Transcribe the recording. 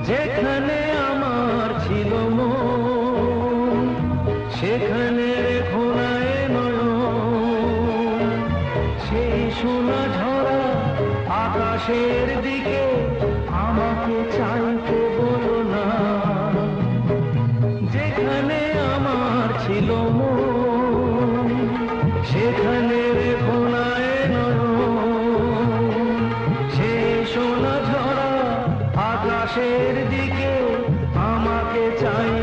যেখানে আমার ছিল মন, সেখানে রেখো না এ নয়ন। সেই সোনা ঝরা আকাশের দিকে আমাকে চাইতে বলো না। যেখানে আমার ছিল মন, সেখানে রেখো না এ নয়ন। সেই সোনা ঝরা আকাশের দিকে আমাকে চাই